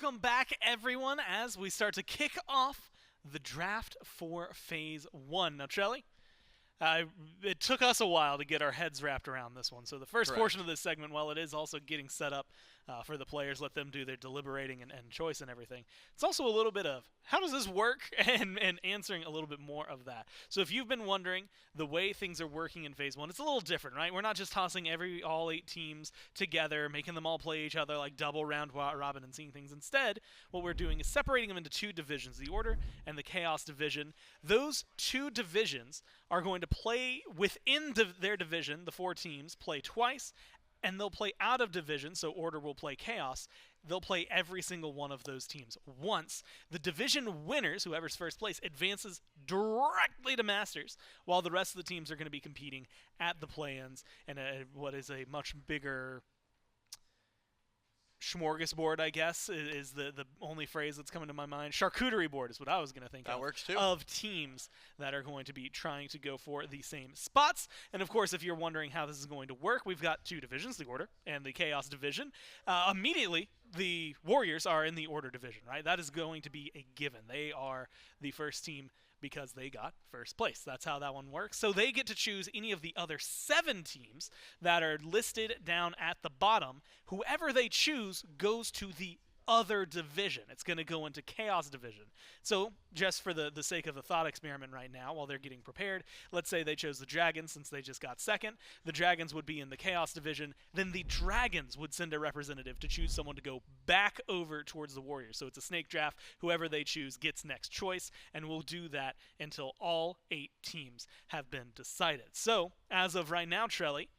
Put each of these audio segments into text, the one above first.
Welcome back, everyone, as we start to kick off the draft for Phase 1. Now, Trelly, it took us a while to get our heads wrapped around this one. So the first portion of this segment, while it is also getting set up for the players, let them do their deliberating and choice and everything, it's also a little bit of how does this work and answering a little bit more of that. So if you've been wondering the way things are working in Phase 1, it's a little different, right? We're not just tossing all 8 teams together, making them all play each other like double round robin and seeing things. Instead, what we're doing is separating them into 2 divisions, the Order and the Chaos division. Those 2 divisions are going to play within their division. The 4 teams play twice, and they'll play out of division, so Order will play Chaos. They'll play every single one of those teams once. The division winners, whoever's first place, advances directly to Masters, while the rest of the teams are going to be competing at the play-ins and what is a much bigger smorgasbord, I guess, is the only phrase that's coming to my mind. Charcuterie board is what I was going to think of. That works too. Of teams that are going to be trying to go for the same spots. And of course, if you're wondering how this is going to work, we've got 2 divisions, the Order and the Chaos division. Immediately, the Warriors are in the Order division, right? That is going to be a given. They are the first team because they got first place. That's how that one works. So they get to choose any of the other 7 teams that are listed down at the bottom. Whoever they choose goes to the other division. It's going to go into Chaos division. So just for the sake of the thought experiment right now, while they're getting prepared, let's say they chose the Dragons since they just got second. The Dragons would be in the Chaos division. Then the Dragons would send a representative to choose someone to go back over towards the Warriors. So it's a snake draft. Whoever they choose gets next choice, and we'll do that until all 8 teams have been decided. So as of right now, Trelly,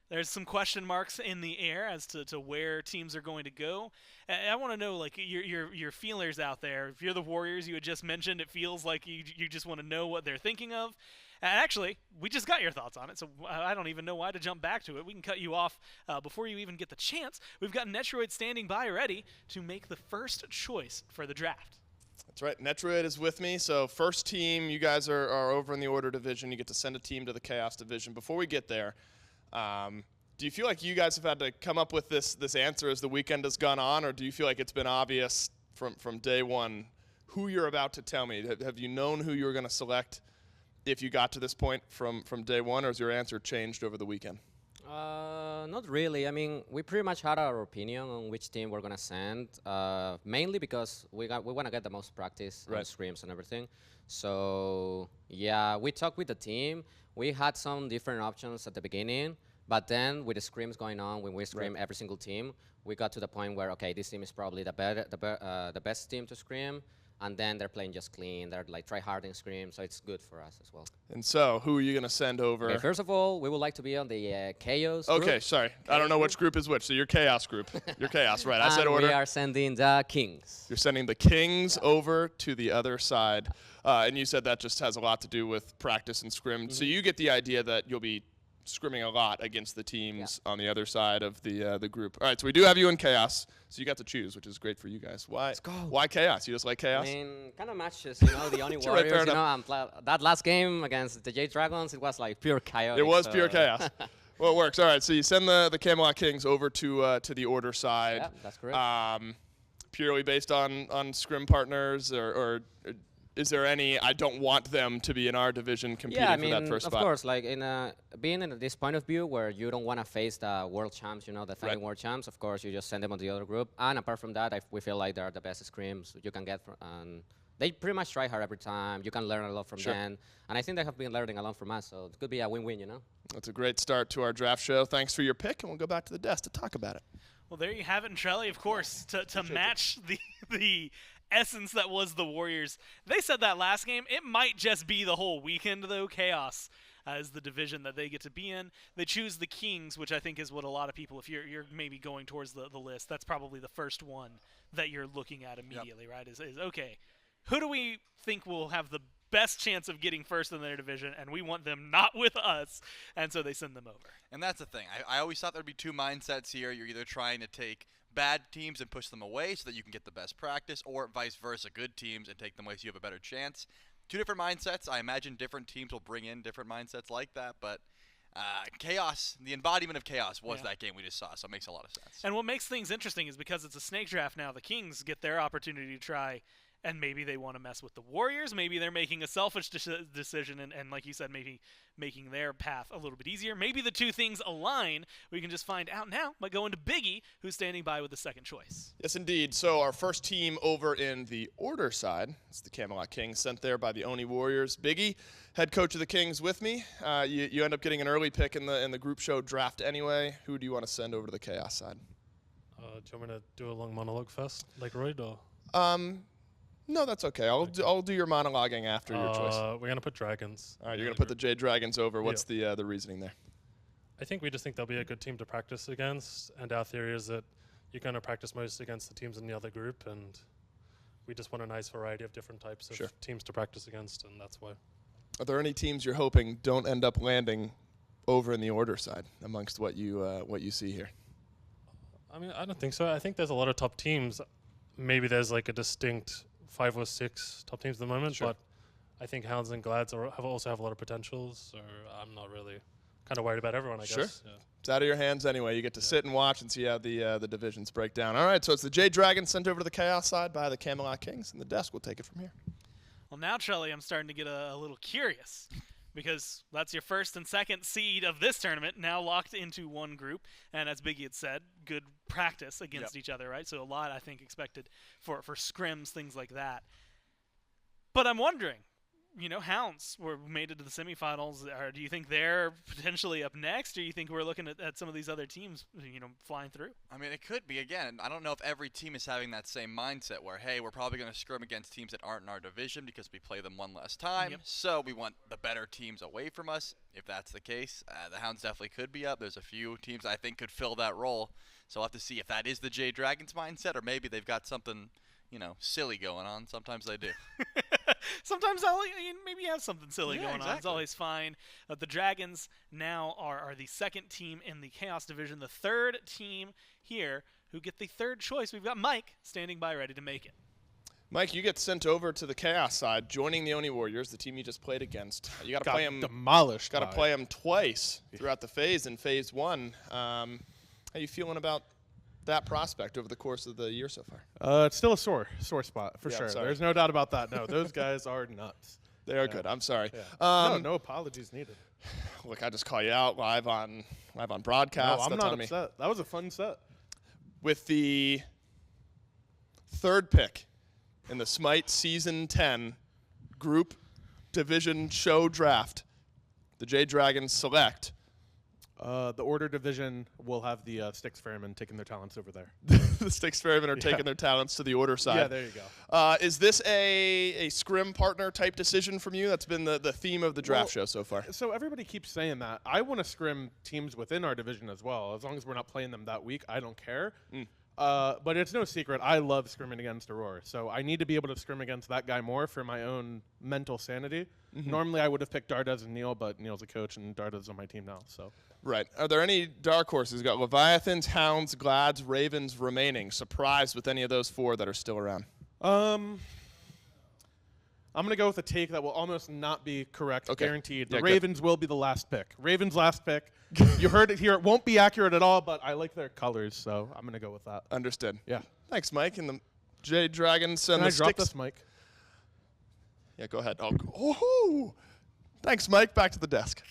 there's some question marks in the air as to where teams are going to go. I want to know, like, your feelers out there. If you're the Warriors, you had just mentioned, it feels like you just want to know what they're thinking of. And actually, we just got your thoughts on it, so I don't even know why to jump back to it. We can cut you off before you even get the chance. We've got Netroid standing by ready to make the first choice for the draft. That's right. Netroid is with me. So first team, you guys are over in the Order division. You get to send a team to the Chaos division. Before we get there, do you feel like you guys have had to come up with this answer as the weekend has gone on, or do you feel like it's been obvious from day one who you're about to tell me? Have you known who you were going to select if you got to this point from day one, or has your answer changed over the weekend? Not really. I mean, we pretty much had our opinion on which team we're gonna send. Mainly because we want to get the most practice on scrims and everything. So yeah, we talked with the team. We had some different options at the beginning, but then with the scrims going on, when we scrim every single team, we got to the point where okay, this team is probably the best team to scrim. And then they're playing just clean. They're like try hard and scream, so it's good for us as well. And so, who are you going to send over? Okay, first of all, we would like to be on the Chaos group. Okay, sorry. I don't know which group is which. So you're Chaos group. You're Chaos, right. I said Order. We are sending the Kings. You're sending the Kings over to the other side. And you said that just has a lot to do with practice and scrim. So you get the idea that you'll be scrimming a lot against the teams on the other side of the group. All right, so we do have you in Chaos, so you got to choose, which is great for you guys. Why Chaos? You just like Chaos? I mean, kind of matches, the only Warriors, that last game against the Jade Dragons, it was like pure chaos. It was pure chaos. Well, it works. All right, so you send the Camelot Kings over to the Order side. Yeah, that's correct. Purely based on scrim partners, or is there any, I don't want them to be in our division competing for that first spot? Of course, like being in this point of view where you don't want to face the world champs, the defending world champs, of course, you just send them on the other group. And apart from that, we feel like they're the best scrims you can get. And they pretty much try hard every time. You can learn a lot from them. And I think they have been learning a lot from us, so it could be a win-win, That's a great start to our draft show. Thanks for your pick, and we'll go back to the desk to talk about it. Well, there you have it, Trelly. Of course, to match the essence that was the Warriors. They said that last game. It might just be the whole weekend, though. Chaos is the division that they get to be in. They choose the Kings, which I think is what a lot of people, if you're maybe going towards the list, that's probably the first one that you're looking at immediately, right? Is okay, who do we think will have the best chance of getting first in their division, and we want them not with us, and so they send them over. And that's the thing. I always thought there'd be 2 mindsets here. You're either trying to take bad teams and push them away so that you can get the best practice, or vice versa, good teams and take them away so you have a better chance. 2 different mindsets. I imagine different teams will bring in different mindsets like that, but Chaos, the embodiment of chaos was that game we just saw, so it makes a lot of sense. And what makes things interesting is because it's a snake draft now, the Kings get their opportunity to try, and maybe they want to mess with the Warriors. Maybe they're making a selfish decision and, like you said, maybe making their path a little bit easier. Maybe the two things align. We can just find out now by going to Biggie, who's standing by with the second choice. Yes, indeed. So our first team over in the order side, it's the Camelot Kings, sent there by the Oni Warriors. Biggie, head coach of the Kings, with me. You end up getting an early pick in the group show draft anyway. Who do you want to send over to the Chaos side? Do you want me to do a long monologue first, like Royd, or? No, that's okay. I'll do your monologuing after your choice. We're gonna put Dragons. All right, you're gonna put the Jade Dragons over. What's the reasoning there? I think we just think they'll be a good team to practice against, and our theory is that you're gonna practice most against the teams in the other group, and we just want a nice variety of different types of teams to practice against, and that's why. Are there any teams you're hoping don't end up landing over in the order side amongst what you see here? I mean, I don't think so. I think there's a lot of top teams. Maybe there's like a distinct 5 or 6 top teams at the moment, but I think Hounds and Glads also have a lot of potential, so I'm not really kind of worried about everyone, I guess. Yeah. It's out of your hands anyway. You get to sit and watch and see how the divisions break down. All right, so it's the Jade Dragons sent over to the Chaos side by the Camelot Kings, and the desk will take it from here. Well, now, Trelly, I'm starting to get a little curious because that's your first and second seed of this tournament now locked into one group. And as Biggie had said, good practice against each other, right? So a lot, I think, expected for scrims, things like that. But I'm wondering, Hounds were made it to the semifinals. Do you think they're potentially up next, or do you think we're looking at some of these other teams, flying through? I mean, it could be. Again, I don't know if every team is having that same mindset where, hey, we're probably going to scrim against teams that aren't in our division because we play them one less time, so we want the better teams away from us. If that's the case, the Hounds definitely could be up. There's a few teams I think could fill that role, so we'll have to see if that is the Jade Dragons mindset, or maybe they've got something, silly going on. Sometimes they do. Sometimes maybe you have something silly going on. It's always fine. The Dragons now are the second team in the Chaos division, the third team here who get the third choice. We've got Mike standing by ready to make it. Mike, you get sent over to the Chaos side, joining the Oni Warriors, the team you just played against. You got to play them demolished. Got to play them twice throughout the phase in Phase 1. How you feeling about that prospect over the course of the year so far? It's still a sore spot for sure. Sorry. There's no doubt about that. No, those guys are nuts. They are good. I'm sorry. Yeah. No apologies needed. Look, I just call you out live on broadcast. No, I'm not upset. That was a fun set. With the third pick in the SMITE Season 10 Group Division Show Draft, the Jade Dragons select. The Order Division will have the Styx Ferrymen taking their talents over there. The Styx Ferrymen are taking their talents to the Order side. Yeah, there you go. Is this a scrim partner type decision from you? That's been the theme of the draft show so far. So everybody keeps saying that. I want to scrim teams within our division as well. As long as we're not playing them that week, I don't care. But it's no secret, I love scrimming against Aurora. So I need to be able to scrim against that guy more for my own mental sanity. Normally I would have picked Dardez and Neil, but Neil's a coach and Dardez on my team now. So. Right. Are there any dark horses? We've got Leviathans, Hounds, Glads, Ravens remaining. Surprised with any of those 4 that are still around? I'm going to go with a take that will almost not be correct, guaranteed. The Ravens will be the last pick. Ravens last pick. You heard it here. It won't be accurate at all, but I like their colors, so I'm going to go with that. Understood. Yeah. Thanks, Mike. And the Jade Dragons and Can the I drop Styx. this, Mike? Yeah, go ahead. Oh, thanks, Mike. Back to the desk.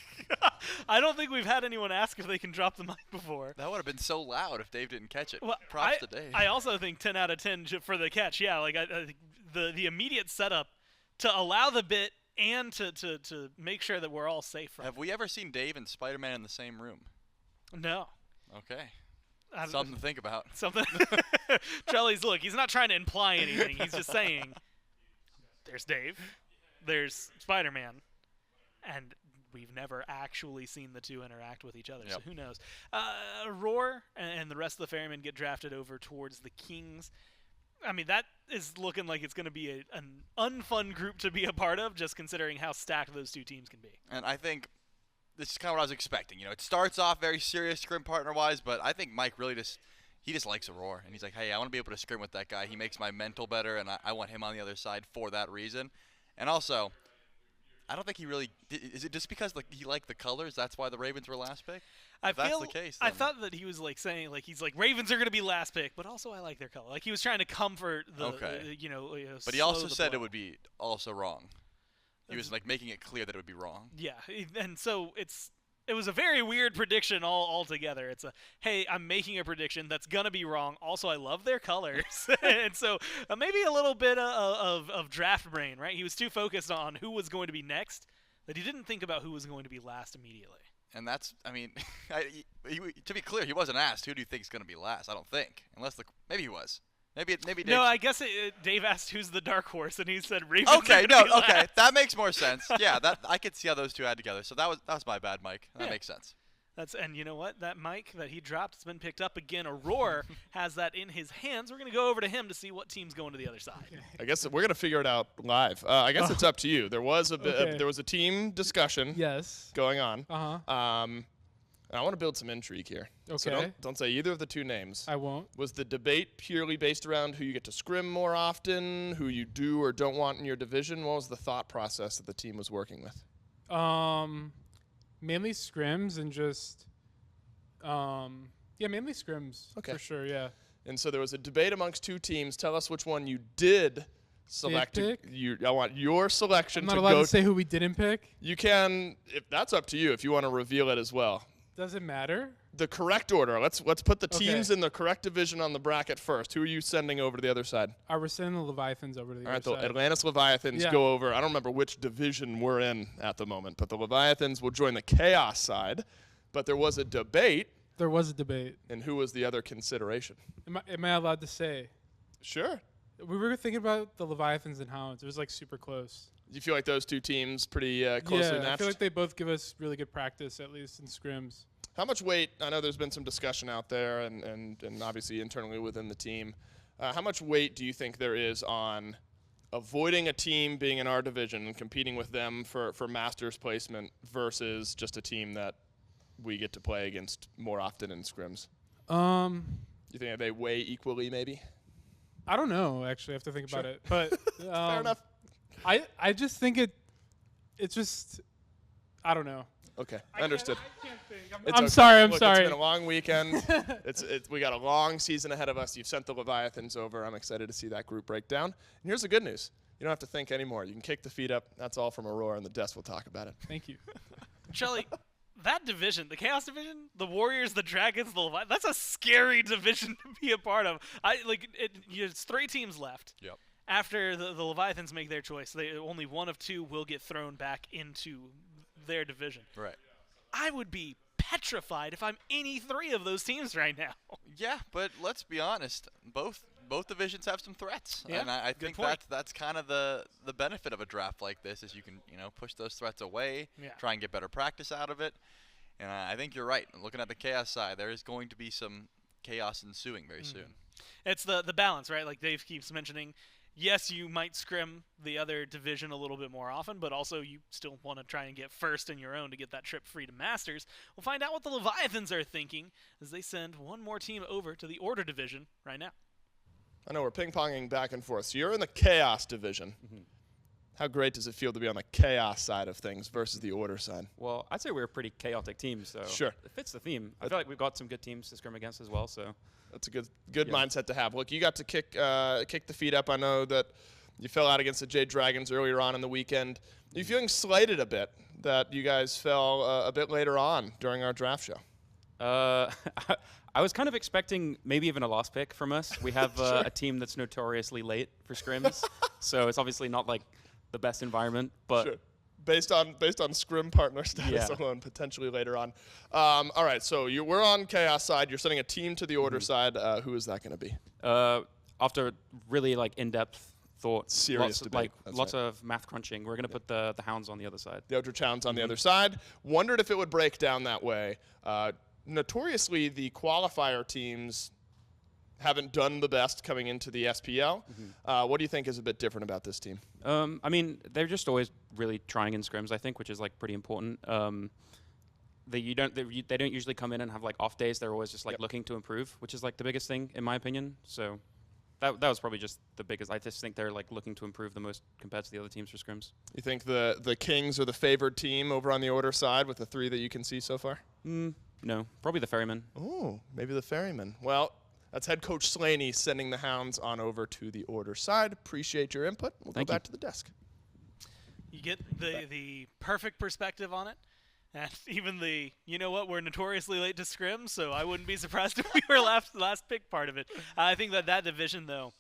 I don't think we've had anyone ask if they can drop the mic before. That would have been so loud if Dave didn't catch it. Well, Props to Dave. I also think 10 out of 10 for the catch. Yeah, like I think the immediate setup to allow the bit and to make sure that we're all safe from Have we ever seen Dave and Spider-Man in the same room? No. Okay. Something to think about. Something. Trelly's, look, he's not trying to imply anything. He's just saying there's Dave, there's Spider-Man, and we've never actually seen the two interact with each other, so who knows. Roar and the rest of the Ferrymen get drafted over towards the Kings. I mean, that is looking like it's going to be an unfun group to be a part of, just considering how stacked those two teams can be. And I think this is kind of what I was expecting. It starts off very serious scrim partner-wise, but I think Mike really just likes a roar. And he's like, hey, I want to be able to scrim with that guy. He makes my mental better, and I want him on the other side for that reason. And also, I don't think he really. Is it just because like he liked the colors? That's why the Ravens were last pick. I If that's feel the case, I then- thought that he was like saying like he's like Ravens are going to be last pick, but also I like their color. Like he was trying to comfort the Okay. But he slow also the said blow. it would be also wrong. He was like making it clear that it would be wrong. Yeah, and so it was a very weird prediction altogether. It's a, hey, I'm making a prediction that's going to be wrong. Also, I love their colors. And so maybe a little bit of draft brain, right? He was too focused on who was going to be next that he didn't think about who was going to be last immediately. And that's, I mean, to be clear, he wasn't asked who do you think is going to be last. I don't think, unless maybe he was. Maybe Dave. No, I guess Dave asked who's the dark horse, and he said Ravens. are Okay, gonna be okay, last. that makes more sense. Yeah, that I could see how those two add together. So that was my bad, Mike. That Yeah. makes sense. And you know what? That mic that he dropped has been picked up again. Aurora has that in his hands. We're gonna go over to him to see what team's going to the other side. I guess we're gonna figure it out live. I guess it's up to you. There was Okay. there was a team discussion Yes. going on. Uh-huh. And I want to build some intrigue here. So Okay. don't say either of the two names. I won't. Was the debate purely based around who you get to scrim more often, who you do or don't want in your division? What was the thought process that the team was working with? Mainly scrims and just mainly scrims Okay. for sure, yeah. And so there was a debate amongst two teams. Tell us which one you did select. pick? I want your selection I'm not to allowed go. to say who we didn't pick. You can, if that's up to you, if you want to reveal it as well. Does it matter? The correct order. Let's put the Okay. teams in the correct division on the bracket first. Who are you sending over to the other side? We're sending the Leviathans over to the All right, other the side. Atlantis Leviathans Yeah. go over. I don't remember which division we're in at the moment, but the Leviathans will join the Chaos side. But there was a debate, There was a debate. and who was the other consideration? Am I allowed to say? Sure. We were thinking about the Leviathans and Hounds. It was like super close. You feel like those two teams pretty closely yeah, matched? I feel like they both give us really good practice, at least in scrims. How much weight? I know there's been some discussion out there, and obviously internally within the team. How much weight do you think there is on avoiding a team being in our division and competing with them for Masters placement versus just a team that we get to play against more often in scrims? You think they weigh equally, maybe? I don't know, actually. I have to think about Sure. it. But Fair enough. I just think it's just, I don't know. Okay, understood. I can't think. It's I'm okay. sorry. I'm Look, sorry. It's been a long weekend. We got a long season ahead of us. You've sent the Leviathans over. I'm excited to see that group break down. And here's the good news. You don't have to think anymore. You can kick the feet up. That's all from Aurora, and the desk will talk about it. Thank you. Shelly, that division, the Chaos division, the Warriors, the Dragons, the Leviathans, that's a scary division to be a part of. It's 3 teams left. Yep. After the Leviathans make their choice, only one of 2 will get thrown back into their division. Right. I would be petrified if I'm any 3 of those teams right now. Yeah, but let's be honest. Both divisions have some threats, Yeah, and I good think point. that's kind of the benefit of a draft like this is you can push those threats away, Yeah. try and get better practice out of it. And I think you're right. Looking at the Chaos side, there is going to be some chaos ensuing very soon. It's the balance, right? Like Dave keeps mentioning. Yes, you might scrim the other division a little bit more often, but also you still want to try and get first in your own to get that trip free to Masters. We'll find out what the Leviathans are thinking as they send one more team over to the Order division right now. I know we're ping-ponging back and forth. So you're in the Chaos division. How great does it feel to be on the Chaos side of things versus the Order side? Well, I'd say we're a pretty chaotic team, so Sure. it fits the theme. I feel like we've got some good teams to scrim against as well. So That's a good Yeah. mindset to have. Look, you got to kick the feet up. I know that you fell out against the Jade Dragons earlier on in the weekend. Are you feeling slighted a bit that you guys fell a bit later on during our draft show? I was kind of expecting maybe even a lost pick from us. We have a team that's notoriously late for scrims, so it's obviously not like the best environment. But Sure. Based on scrim partner status Yeah. alone, potentially later on. All right, so we're on Chaos side. You're sending a team to the Order side. Who is that going to be? after really like in-depth thought, Serious debate. That's lots right. of math crunching, we're going to put the Hounds on the other side. The Eldritch Hounds on the other side. Wondered if it would break down that way. Notoriously, the qualifier teams haven't done the best coming into the SPL. What do you think is a bit different about this team? I mean, they're just always really trying in scrims, I think, which is like pretty important. They don't usually come in and have like off days. They're always just like looking to improve, which is like the biggest thing in my opinion. So that was probably just the biggest. I just think they're like looking to improve the most compared to the other teams for scrims. You think the Kings are the favored team over on the order side with the 3 that you can see so far? No, probably the Ferryman. Oh, maybe the Ferryman. Well, that's head coach Slaney sending the Hounds on over to the order side. Appreciate your input. We'll go back to the desk. You get the perfect perspective on it. And even you know what, we're notoriously late to scrim, so I wouldn't be surprised if we were last pick part of it. I think that division, though,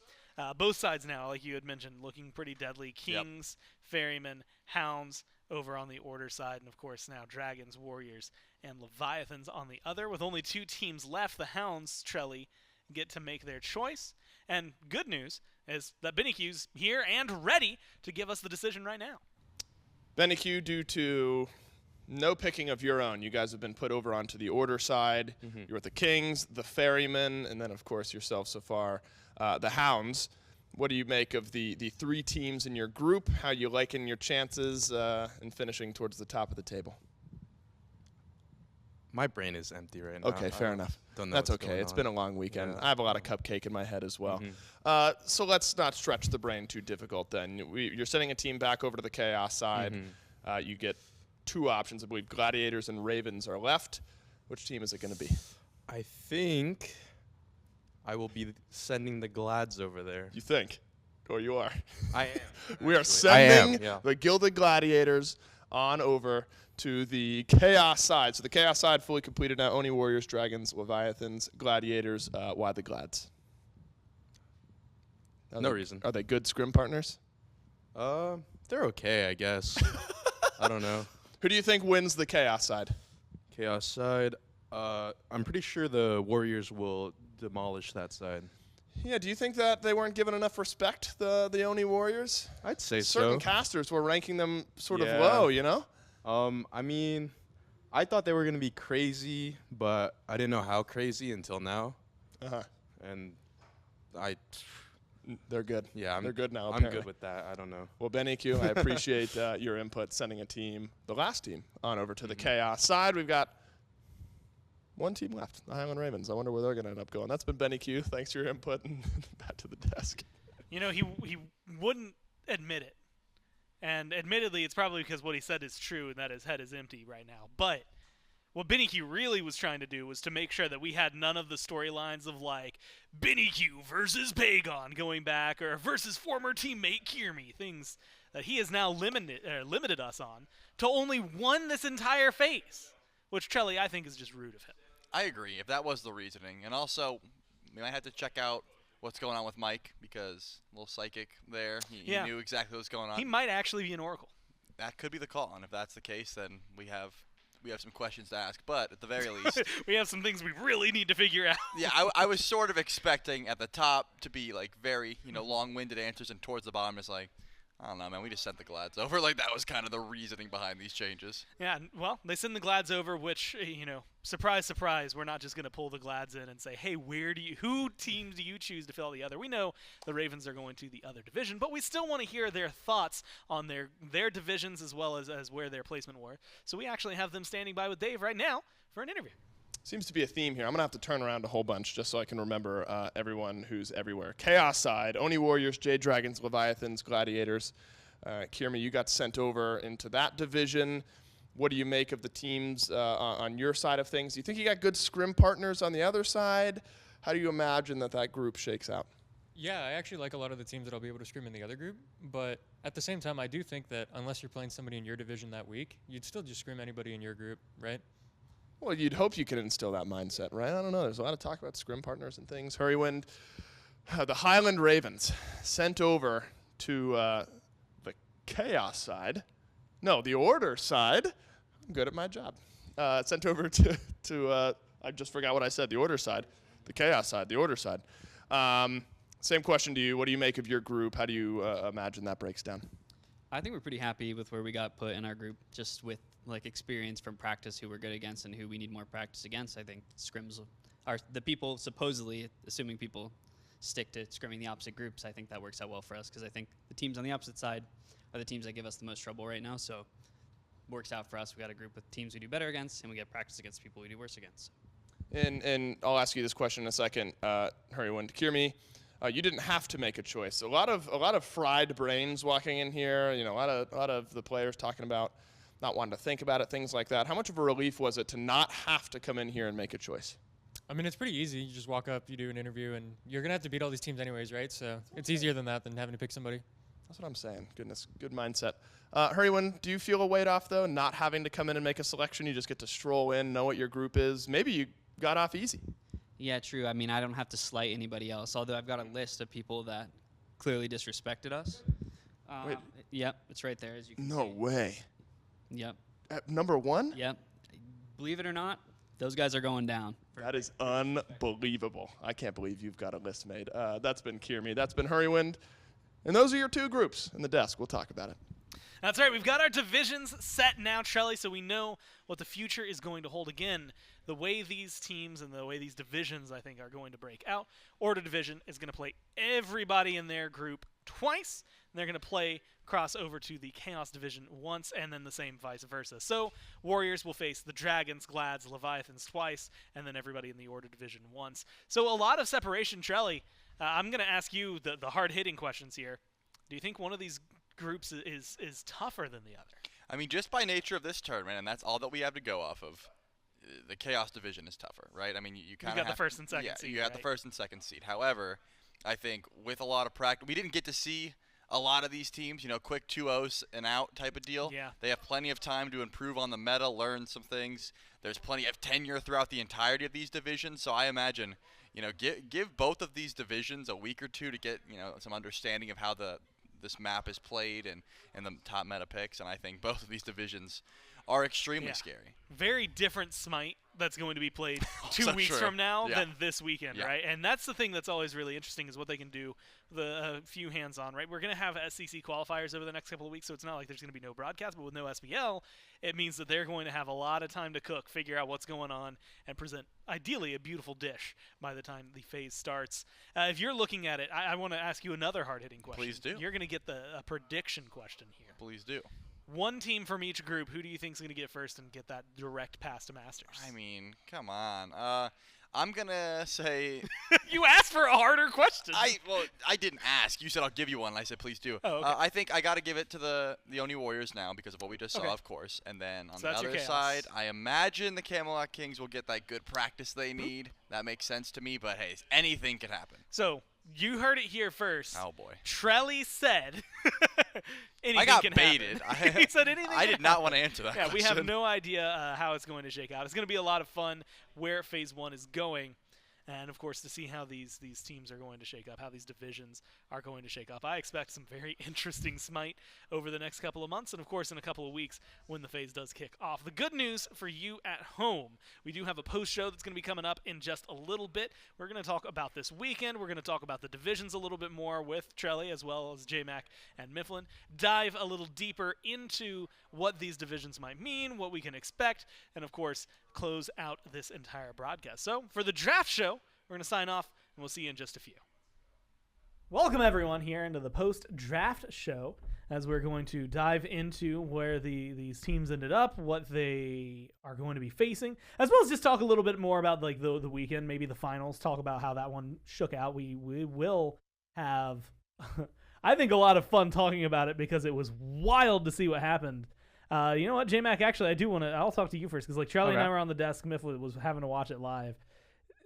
both sides now, like you had mentioned, looking pretty deadly. Kings, Ferrymen, Hounds over on the order side, and of course now Dragons, Warriors, and Leviathans on the other. With only 2 teams left, the Hounds, Trelly, get to make their choice. And good news is that BennyQ's here and ready to give us the decision right now. BennyQ, due to no picking of your own, you guys have been put over onto the order side. You're with the Kings, the Ferrymen, and then, of course, yourself so far, the Hounds. What do you make of the 3 teams in your group? How you liking your chances in finishing towards the top of the table? My brain is empty right now. Okay, fair enough. Don't know That's what's okay. going It's on. been a long weekend. Yeah. I have a lot of cupcake in my head as well. So let's not stretch the brain too difficult then. You're sending a team back over to the Chaos side. You get 2 options. I believe Gladiators and Ravens are left. Which team is it going to be? I think I will be sending the Glads over there. You think? Or you are? I am. We are actually. I am, sending yeah. the Gilded Gladiators on over to the Chaos side. So the Chaos side fully completed now. Oni Warriors, Dragons, Leviathans, Gladiators. Why the Glads? No reason. Are they good scrim partners? They're okay, I guess. I don't know. Who do you think wins the Chaos side? Chaos side. I'm pretty sure the Warriors will demolish that side. Yeah, do you think that they weren't given enough respect, the Oni Warriors? I'd say Certain so. casters were ranking them sort of Yeah. low, you know? I mean, I thought they were going to be crazy, but I didn't know how crazy until now. Uh-huh. And They're good. yeah, They're good now, I'm apparently. good with that. I don't know. Well, BennyQ, I appreciate your input sending a team, the last team, on over to the Chaos side. We've got 1 team left, the Highland Ravens. I wonder where they're going to end up going. That's been BennyQ. Thanks for your input, and back to the desk. You know, he wouldn't admit it. And admittedly, it's probably because what he said is true and that his head is empty right now. But what BennyQ really was trying to do was to make sure that we had none of the storylines of, like, BennyQ versus Pagon going back or versus former teammate Kiermy, things that he has now limited us on to only 1 this entire phase, which, Trelly, I think is just rude of him. I agree, if that was the reasoning. And also, we might have to check out what's going on with Mike, because a little psychic there. He knew exactly what was going on. He might actually be an oracle. That could be the call, and if that's the case, then we have some questions to ask. But at the very least, we have some things we really need to figure out. yeah, I was sort of expecting at the top to be like very, long-winded answers, and towards the bottom is like, I don't know, man, we just sent the Glads over. Like, that was kind of the reasoning behind these changes. Yeah, well, they send the Glads over, which, surprise, surprise, we're not just going to pull the Glads in and say, hey, who teams do you choose to fill the other? We know the Ravens are going to the other division, but we still want to hear their thoughts on their divisions as well as where their placement were. So we actually have them standing by with Dave right now for an interview. Seems to be a theme here. I'm going to have to turn around a whole bunch just so I can remember everyone who's everywhere. Chaos side, Oni Warriors, Jade Dragons, Leviathans, Gladiators. Kiermy, you got sent over into that division. What do you make of the teams on your side of things? Do you think you got good scrim partners on the other side? How do you imagine that group shakes out? Yeah, I actually like a lot of the teams that I'll be able to scrim in the other group. But at the same time, I do think that unless you're playing somebody in your division that week, you'd still just scrim anybody in your group, right? Well, you'd hope you could instill that mindset, right? I don't know. There's a lot of talk about scrim partners and things. Hurrywind, the Highland Ravens sent over to the Chaos side. No, the Order side. I'm good at my job. Sent over to I just forgot what I said. The Order side. The Chaos side. The Order side. Same question to you. What do you make of your group? How do you imagine that breaks down? I think we're pretty happy with where we got put in our group, just with experience from practice, who we're good against and who we need more practice against. I think scrims are the people, supposedly, assuming people stick to scrimming the opposite groups, I think that works out well for us, because I think the teams on the opposite side are the teams that give us the most trouble right now. So it works out for us. We got a group with teams we do better against, and we get practice against people we do worse against. And I'll ask you this question in a second, Hurrywind. Kiermy, you didn't have to make a choice. A lot of fried brains walking in here. You know, a lot of the players talking about not wanting to think about it, things like that. How much of a relief was it to not have to come in here and make a choice? I mean, it's pretty easy. You just walk up, you do an interview, and you're going to have to beat all these teams anyways, right? So it's easier than that than having to pick somebody. That's what I'm saying. Goodness, good mindset. Hurrywin, do you feel a weight off, though, not having to come in and make a selection? You just get to stroll in, know what your group is. Maybe you got off easy. Yeah, true. I mean, I don't have to slight anybody else, although I've got a list of people that clearly disrespected us. Wait. Yep, it's right there, as you can see. No way. Yep. At number 1? Yep. Believe it or not, those guys are going down. That is unbelievable. I can't believe you've got a list made. That's been Kierme. That's been Hurrywind. And those are your 2 groups in the desk. We'll talk about it. That's right. We've got our divisions set now, Trelly, so we know what the future is going to hold. Again, the way these teams and the way these divisions, I think, are going to break out. Order Division is going to play everybody in their group twice, and they're going to play cross over to the Chaos Division once, and then the same vice versa. So Warriors will face the Dragons, Glads, Leviathans twice, and then everybody in the Order Division once. So a lot of separation, Trelly. I'm going to ask you the hard-hitting questions here. Do you think one of these groups is tougher than the other? I mean, just by nature of this tournament, and that's all that we have to go off of, the Chaos Division is tougher, right? I mean, you kind of got the first and second seed. Yeah, you got the first and second seed. However, I think with a lot of practice, we didn't get to see a lot of these teams, you know, quick 2-0s and out type of deal. Yeah. They have plenty of time to improve on the meta, learn some things. There's plenty of tenure throughout the entirety of these divisions, so I imagine, you know, give both of these divisions a week or two to get, you know, some understanding of how this map is played and the top meta picks, and I think both of these divisions are extremely scary. Very different Smite that's going to be played 2 So weeks true. from now Yeah. than this weekend, Yeah. right? And that's the thing that's always really interesting is what they can do with a few hands-on, right? We're going to have SEC qualifiers over the next couple of weeks, so it's not like there's going to be no broadcast, but with no SBL, it means that they're going to have a lot of time to cook, figure out what's going on, and present, ideally, a beautiful dish by the time the phase starts. If you're looking at it, I want to ask you another hard-hitting question. Please do. You're going to get a prediction question here. Please do. One team from each group. Who do you think is going to get first and get that direct pass to Masters? I mean, come on. I'm going to say... You asked for a harder question. Well, I didn't ask. You said I'll give you one, and I said please do. Oh, okay. I think I got to give it to the Oni Warriors now because of what we just saw, of course. And then on So the that's your other chaos. side, I imagine the Camelot Kings will get that good practice they need. That makes sense to me, but hey, anything can happen. So you heard it here first. Oh, boy. Trelly said anything I got can baited. happen. He said anything I can did not happen. want to answer that Yeah, we have question. no idea how it's going to shake out. It's going to be a lot of fun where Phase 1 is going. And, of course, to see how these teams are going to shake up, how these divisions are going to shake up. I expect some very interesting Smite over the next couple of months and, of course, in a couple of weeks when the phase does kick off. The good news for you at home, we do have a post show that's going to be coming up in just a little bit. We're going to talk about this weekend. We're going to talk about the divisions a little bit more with Trelly as well as JMac and Mifflin. Dive a little deeper into what these divisions might mean, what we can expect, and, of course, close out this entire broadcast. So, for the draft show, we're going to sign off, and we'll see you in just a few. Welcome, everyone, here into the post-draft show, as we're going to dive into where these teams ended up, what they are going to be facing, as well as just talk a little bit more about like the weekend, maybe the finals, talk about how that one shook out. We will have, I think, a lot of fun talking about it because it was wild to see what happened. You know what, J-Mac, actually, I'll talk to you first, because like Charlie and I were on the desk, Mifflin was having to watch it live.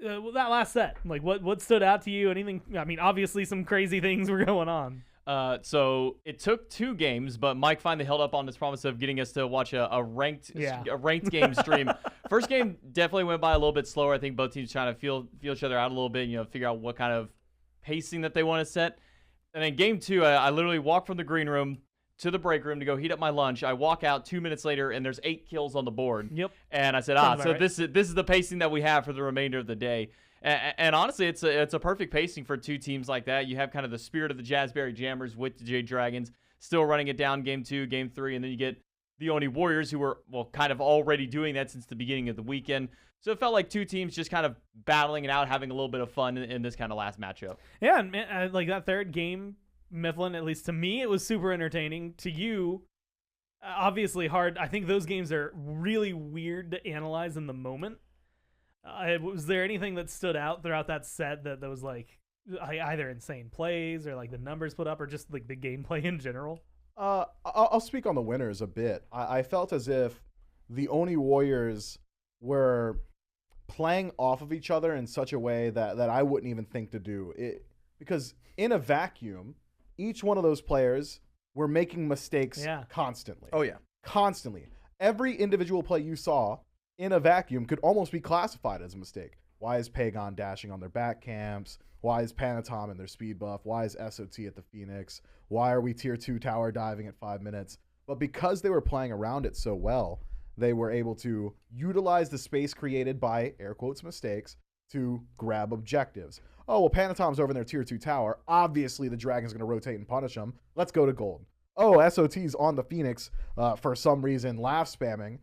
Well, that last set, like what stood out to you? Anything? I mean, obviously some crazy things were going on. So it took 2 games, but Mike finally held up on his promise of getting us to watch a ranked game stream. First game definitely went by a little bit slower. I think both teams trying to feel each other out a little bit, figure out what kind of pacing that they want to set. And then game 2, I literally walked from the green room to the break room to go heat up my lunch. I walk out 2 minutes later, and there's 8 kills on the board. Yep. And I said, so right. This is the pacing that we have for the remainder of the day. And honestly, it's a perfect pacing for 2 teams like that. You have kind of the spirit of the Jazzberry Jammers with the Jade Dragons still running it down game 2, game 3, and then you get the Oni Warriors who were, kind of already doing that since the beginning of the weekend. So it felt like 2 teams just kind of battling it out, having a little bit of fun in this kind of last matchup. Yeah, and man, like that third game, Mifflin, at least to me, it was super entertaining. To you, obviously hard. I think those games are really weird to analyze in the moment. Was there anything that stood out throughout that set that was like, either insane plays or like the numbers put up or just like the gameplay in general? I'll speak on the winners a bit. I felt as if the Oni Warriors were playing off of each other in such a way that I wouldn't even think to do it, because in a vacuum, each one of those players were making mistakes constantly. Oh yeah, constantly. Every individual play you saw in a vacuum could almost be classified as a mistake. Why is Pagon dashing on their back camps? Why is Panatom in their speed buff? Why is SOT at the Phoenix? Why are we tier 2 tower diving at 5 minutes? But because they were playing around it so well, they were able to utilize the space created by, air quotes, mistakes to grab objectives. Oh, well, Panatom's over in their tier 2 tower. Obviously, the Dragon's going to rotate and punish him. Let's go to gold. Oh, SOT's on the Phoenix for some reason, laugh spamming.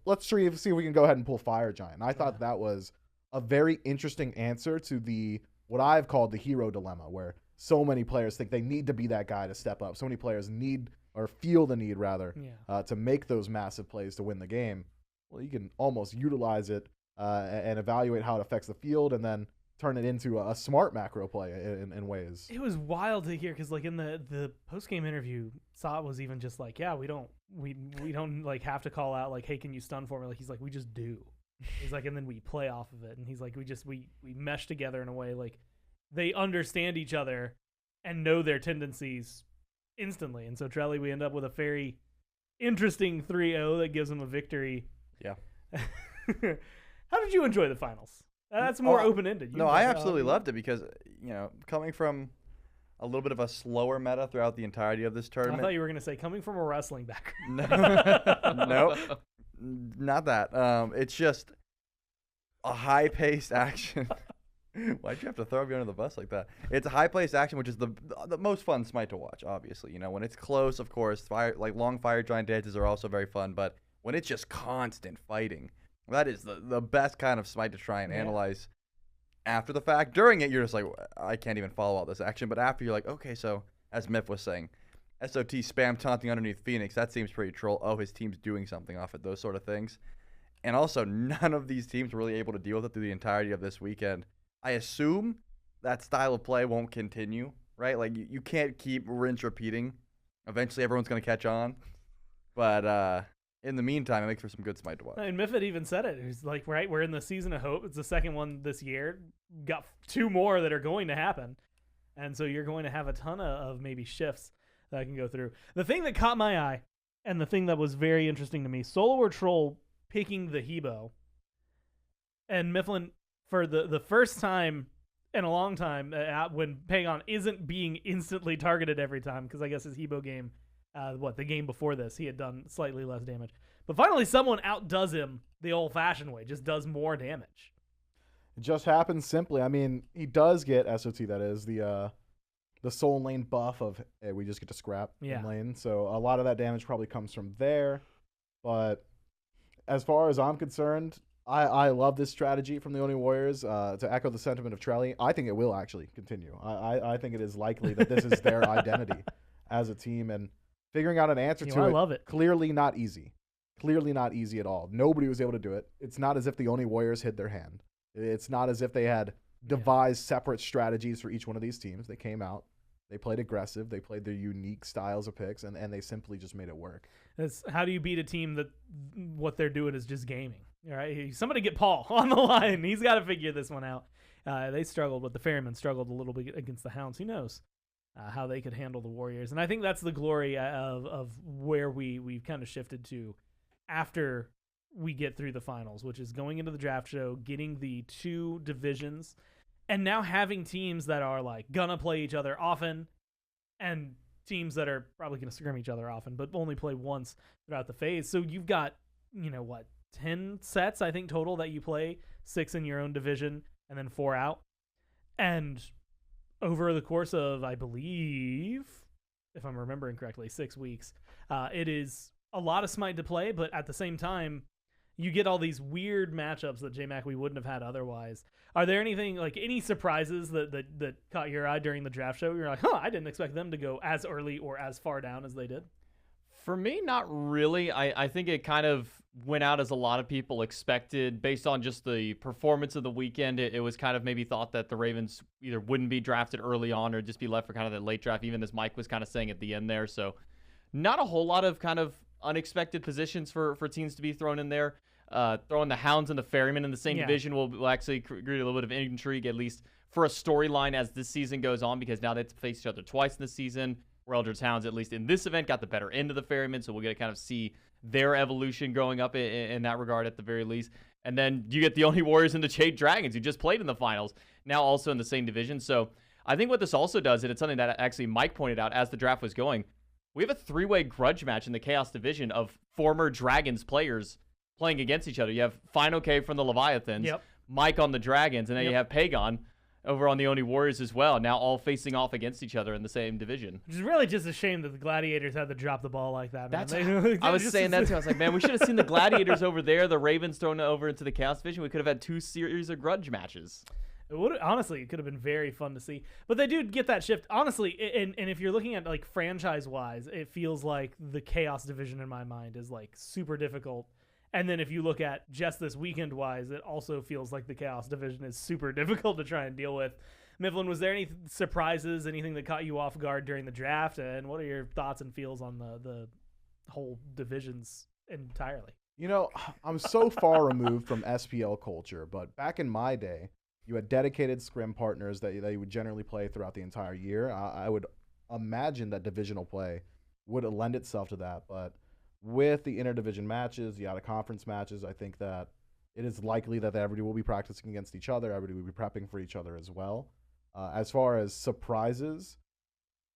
Let's see if we can go ahead and pull Fire Giant. And I thought that was a very interesting answer to what I've called the hero dilemma, where so many players think they need to be that guy to step up. So many players need, or feel the need rather, to make those massive plays to win the game. Well, you can almost utilize it and evaluate how it affects the field, and then turn it into a smart macro play in ways. It was wild to hear because, like, in the post game interview, Saad was even just like, "Yeah, we don't like have to call out like, hey, can you stun for me?" Like, he's like, "We just do." He's like, and then we play off of it, and he's like, we mesh together in a way like they understand each other and know their tendencies instantly. And so Trelly, we end up with a very interesting 3-0 that gives him a victory. Yeah. How did you enjoy the finals? That's more open-ended. No, I absolutely loved it because, coming from a little bit of a slower meta throughout the entirety of this tournament. I thought you were going to say coming from a wrestling background. Nope. Not that. It's just a high-paced action. Why'd you have to throw me under the bus like that? It's a high-paced action, which is the most fun Smite to watch, obviously. When it's close, of course, long Fire Giant dances are also very fun, but when it's just constant fighting, that is the best kind of Smite to try and analyze after the fact. During it, you're just like, I can't even follow all this action, but after you're like, okay, so, as Myth was saying, SOT spam taunting underneath Phoenix, that seems pretty troll. Oh, his team's doing something off it, those sort of things. And also, none of these teams were really able to deal with it through the entirety of this weekend. I assume that style of play won't continue, right? Like, you can't keep rinse repeating. Eventually, everyone's going to catch on. But in the meantime, it makes for some good Smite to watch. And Miffed even said it. He's like, right, we're in the Season of Hope. It's the second one this year. Got 2 more that are going to happen. And so you're going to have a ton of maybe shifts that I can go through. The thing that caught my eye, and the thing that was very interesting to me, Solo or Troll picking the Hebo, and Mifflin, for the first time in a long time, when Pagon isn't being instantly targeted every time, because I guess his Hebo game, the game before this, he had done slightly less damage. But finally, someone outdoes him the old-fashioned way, just does more damage. It just happens simply. I mean, he does get SOT, that is, the soul lane buff of, hey, we just get to scrap in lane. So a lot of that damage probably comes from there. But as far as I'm concerned, I love this strategy from the Oni Warriors. To echo the sentiment of Trelly, I think it will actually continue. I think it is likely that this is their identity as a team, and figuring out an answer to I love it. Clearly not easy. Clearly not easy at all. Nobody was able to do it. It's not as if the Oni Warriors hid their hand. It's not as if they had devised separate strategies for each one of these teams. They came out, they played aggressive, they played their unique styles of picks, and they simply just made it work. How do you beat a team that what they're doing is just gaming? All right, somebody get Paul on the line. He's got to figure this one out. They struggled, but the Ferrymen struggled a little bit against the Hounds. Who knows how they could handle the Warriors? And I think that's the glory of where we've kind of shifted to after we get through the finals, which is going into the draft show, getting the 2 divisions, and now having teams that are like gonna play each other often, and teams that are probably gonna scrim each other often, but only play once throughout the phase. So you've got 10 sets I think total that you play, 6 in your own division, and then 4 out. And over the course of, I believe, if I'm remembering correctly, 6 weeks, it is a lot of Smite to play, but at the same time, you get all these weird matchups that JMac we wouldn't have had otherwise. Are there any surprises that caught your eye during the draft show? You're like, I didn't expect them to go as early or as far down as they did. For me, not really. I think it kind of went out as a lot of people expected based on just the performance of the weekend. It was kind of maybe thought that the Ravens either wouldn't be drafted early on or just be left for kind of the late draft, even as Mike was kind of saying at the end there. So not a whole lot of kind of unexpected positions for teams to be thrown in there. Throwing the Hounds and the Ferrymen in the same division will actually create a little bit of intrigue, at least for a storyline as this season goes on, because now they have to face each other twice in the season. Where Eldredge Hounds, at least in this event, got the better end of the Ferrymen, so we'll get to kind of see their evolution growing up in that regard at the very least. And then you get the Oni Warriors and the Jade Dragons, who just played in the finals, now also in the same division. So I think what this also does, and it's something that actually Mike pointed out as the draft was going, we have a three-way grudge match in the Chaos division of former Dragons players playing against each other. You have Final K from the Leviathans, Mike on the Dragons, and then you have Pagon over on the Oni Warriors as well, now all facing off against each other in the same division. Which is really just a shame that the Gladiators had to drop the ball like that. That's I was saying that too. I was like, man, we should have seen the Gladiators over there, the Ravens thrown over into the Chaos division. We could have had 2 series of grudge matches. Honestly, it could have been very fun to see. But they do get that shift. Honestly, and if you're looking at like franchise-wise, it feels like the Chaos division in my mind is like super difficult. And then if you look at just this weekend-wise, it also feels like the Chaos division is super difficult to try and deal with. Mifflin, was there any surprises, anything that caught you off guard during the draft? And what are your thoughts and feels on the whole divisions entirely? You know, I'm so far removed from SPL culture, but back in my day, you had dedicated scrim partners that you would generally play throughout the entire year. I would imagine that divisional play would lend itself to that, but with the interdivision matches, the out-of-conference matches, I think that it is likely that everybody will be practicing against each other. Everybody will be prepping for each other as well. As far as surprises,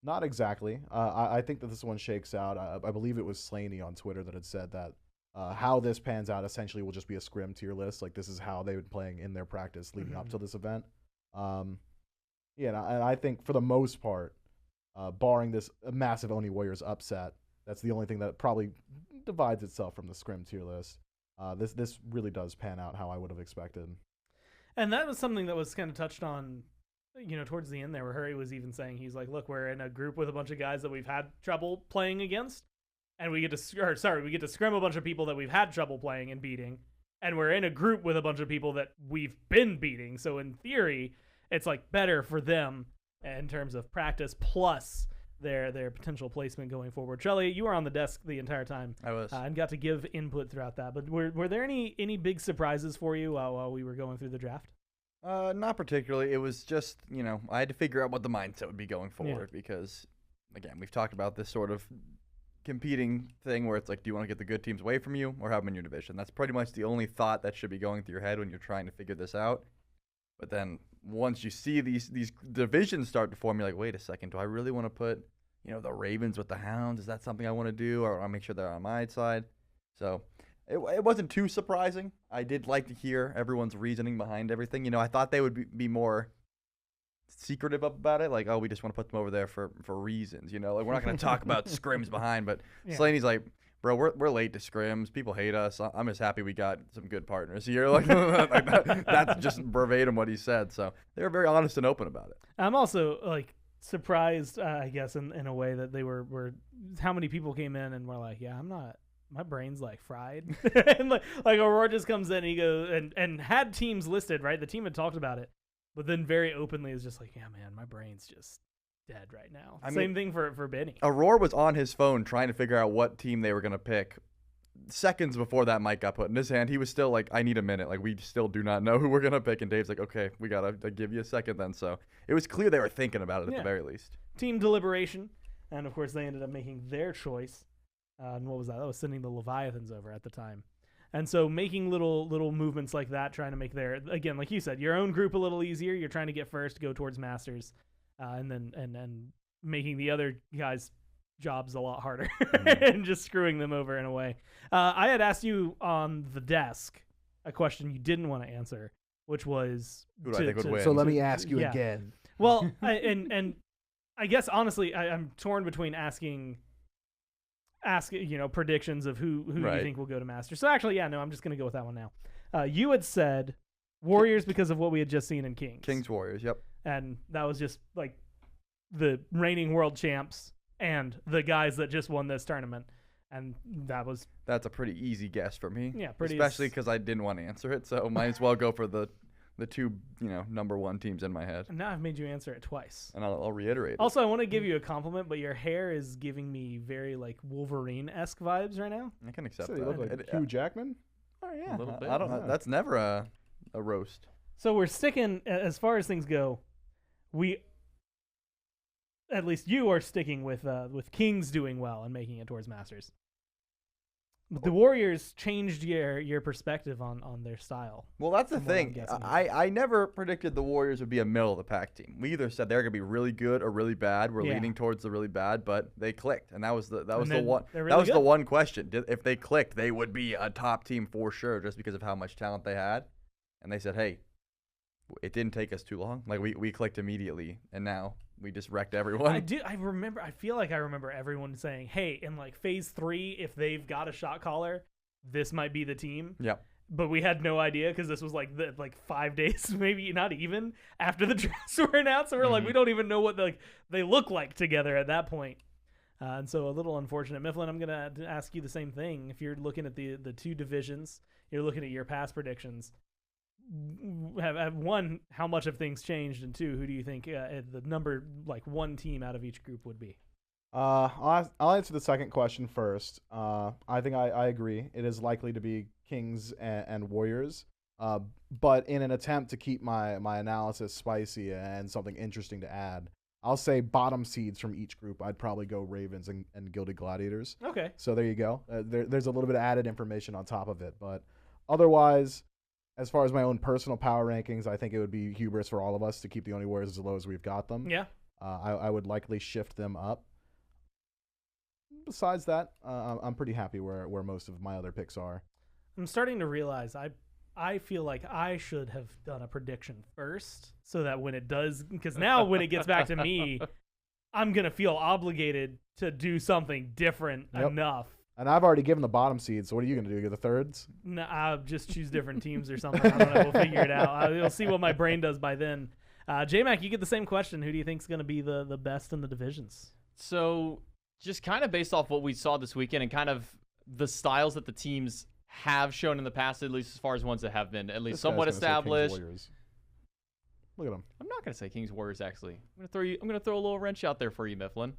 not exactly. I think that this one shakes out. I believe it was Slaney on Twitter that had said that how this pans out essentially will just be a scrim tier list. Like, this is how they've been playing in their practice leading up to this event. And I think for the most part, barring this massive Oni Warriors upset, that's the only thing that probably divides itself from the scrim tier list. This really does pan out how I would have expected. And that was something that was kind of touched on, towards the end there, where Hurry was even saying, he's like, look, we're in a group with a bunch of guys that we've had trouble playing against, and we get to scrim a bunch of people that we've had trouble playing and beating, and we're in a group with a bunch of people that we've been beating. So in theory, it's like better for them in terms of practice plus their potential placement going forward. Trelly, you were on the desk the entire time. I was. And got to give input throughout that. But were there any big surprises for you while we were going through the draft? Not particularly. It was just, I had to figure out what the mindset would be going forward because, again, we've talked about this sort of competing thing where it's like, do you want to get the good teams away from you or have them in your division? That's pretty much the only thought that should be going through your head when you're trying to figure this out. But then once you see these divisions start to form, you're like, wait a second, do I really want to put, the Ravens with the Hounds? Is that something I want to do, or I want to make sure they're on my side? So it wasn't too surprising. I did like to hear everyone's reasoning behind everything. I thought they would be more secretive about it, like, oh, we just want to put them over there for reasons, like we're not going to talk about scrims behind. But Slaney's like, bro, we're late to scrims. People hate us. I'm just happy we got some good partners here. Like, that's just verbatim what he said. So they were very honest and open about it. I'm also surprised, I guess, in a way that they were how many people came in and were like, yeah, I'm not. My brain's fried. And like Aurora just comes in and he goes and had teams listed, right? The team had talked about it, but then very openly is just like, yeah, man, my brain's just dead right now. Same thing for Benny. Aurora was on his phone trying to figure out what team they were going to pick. Seconds before that mic got put in his hand, he was still like, I need a minute. Like, we still do not know who we're going to pick. And Dave's like, okay, we got to give you a second then. So it was clear they were thinking about it at the very least. Team deliberation. And, of course, they ended up making their choice. And what was that? That was sending the Leviathans over at the time. And so making little movements like that, trying to make their, again, like you said, your own group a little easier. You're trying to get first, go towards Masters. And then making the other guys' jobs a lot harder and just screwing them over in a way. I had asked you on the desk a question you didn't want to answer, which was who do I think would win? So let me ask you again. Well, and I guess honestly, I'm torn between asking predictions of who you think will go to Masters. So actually, I'm just gonna go with that one now. You had said Warriors because of what we had just seen in Kings. Kings Warriors, yep. And that was just like the reigning world champs and the guys that just won this tournament. and that's a pretty easy guess for me. Yeah, pretty. Especially because I didn't want to answer it, so might as well go for the two number one teams in my head. Now I've made you answer it twice. And I'll reiterate. Also, I want to give you a compliment, but your hair is giving me very like Wolverine-esque vibes right now. I can accept So that. you look like Hugh Jackman. Oh yeah, a little bit. I don't know. That's never a roast. So we're sticking as far as things go. At least you are sticking with Kings doing well and making it towards Masters. The Warriors changed your perspective on their style. Well, that's the thing. I never predicted the Warriors would be a middle of the pack team. We either said they're gonna be really good or really bad. We're leaning towards the really bad, but they clicked, and that was the one question. If they clicked, they would be a top team for sure, just because of how much talent they had. And they said, hey, it didn't take us too long. Like we clicked immediately, and now we just wrecked everyone. I feel like I remember everyone saying, "Hey, in like phase 3, if they've got a shot caller, this might be the team." Yeah. But we had no idea because this was like 5 days, maybe not even after the drafts were announced. So we're like, we don't even know what they look like together at that point. And so a little unfortunate. Mifflin, I'm gonna ask you the same thing. If you're looking at the two divisions, you're looking at your past predictions. Have one, how much have things changed, and two, who do you think the number one team out of each group would be? I'll answer the second question first. I think I agree. It is likely to be Kings and Warriors. But in an attempt to keep my analysis spicy and something interesting to add, I'll say bottom seeds from each group. I'd probably go Ravens and Gilded Gladiators. Okay. So there you go. There's a little bit of added information on top of it. But otherwise, as far as my own personal power rankings, I think it would be hubris for all of us to keep the only Warriors as low as we've got them. Yeah. I would likely shift them up. Besides that, I'm pretty happy where most of my other picks are. I'm starting to realize I feel like I should have done a prediction first, so that when it does, because now when it gets back to me, I'm going to feel obligated to do something different enough. And I've already given the bottom seed, so what are you going to do? Get the thirds? No, I'll just choose different teams or something. I don't know. We'll figure it out. We'll see what my brain does by then. J-Mac, you get the same question. Who do you think is going to be the best in the divisions? So just kind of based off what we saw this weekend and kind of the styles that the teams have shown in the past, at least as far as ones that have been at least somewhat established. Look at them. I'm not going to say Kings Warriors, actually. I'm going to throw a little wrench out there for you, Mifflin.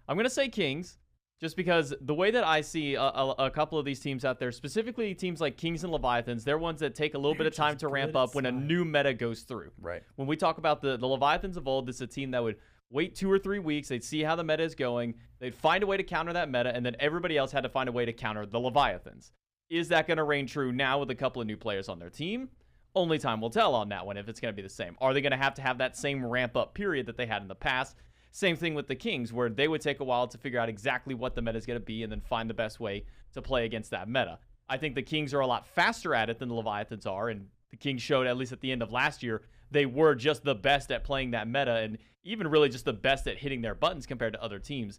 I'm going to say Kings. Just because the way that I see a couple of these teams out there, specifically teams like Kings and Leviathans, they're ones that take a little bit of time to ramp up when a new meta goes through. Right. When we talk about the Leviathans of old, this is a team that would wait 2 or 3 weeks. They'd see how the meta is going. They'd find a way to counter that meta, and then everybody else had to find a way to counter the Leviathans. Is that going to reign true now with a couple of new players on their team? Only time will tell on that one if it's going to be the same. Are they going to have that same ramp-up period that they had in the past? Same thing with the Kings, where they would take a while to figure out exactly what the meta is going to be and then find the best way to play against that meta. I think the Kings are a lot faster at it than the Leviathans are, and the Kings showed, at least at the end of last year, they were just the best at playing that meta and even really just the best at hitting their buttons compared to other teams.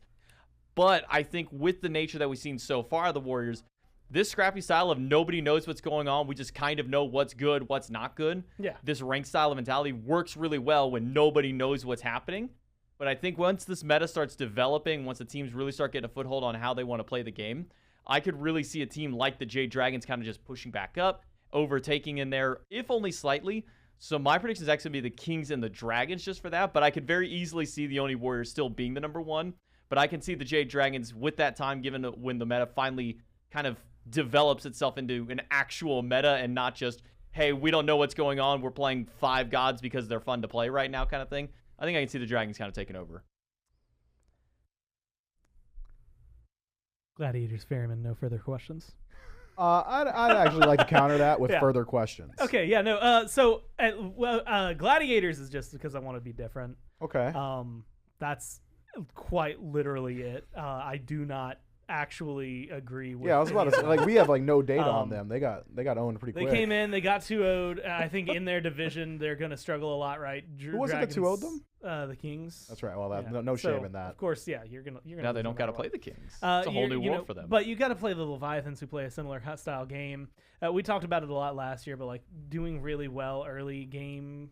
But I think with the nature that we've seen so far of the Warriors, this scrappy style of nobody knows what's going on, we just kind of know what's good, what's not good. Yeah. This ranked style of mentality works really well when nobody knows what's happening. But I think once this meta starts developing, once the teams really start getting a foothold on how they want to play the game, I could really see a team like the Jade Dragons kind of just pushing back up, overtaking in there, if only slightly. So my prediction is actually going to be the Kings and the Dragons just for that. But I could very easily see the only Warriors still being the number one. But I can see the Jade Dragons with that time, given when the meta finally kind of develops itself into an actual meta and not just, hey, we don't know what's going on, we're playing 5 gods because they're fun to play right now kind of thing. I think I can see the Dragons kind of taking over. Gladiators, Ferryman, no further questions? I'd actually like to counter that with further questions. Okay, yeah, no. So, Gladiators is just because I want to be different. Okay. That's quite literally it. I do not actually agree with. Yeah, I was about to say, we have no data on them. They got owned pretty quick. They came in, they got 2-0'd. I think in their division they're going to struggle a lot, right? Who was it that 2-0'd them? The Kings. That's right. Well, no shame in that. Of course, yeah, you're gonna. Now they don't got to play the Kings. It's a whole new world for them. But you got to play the Leviathans, who play a similar style game. We talked about it a lot last year, but doing really well early game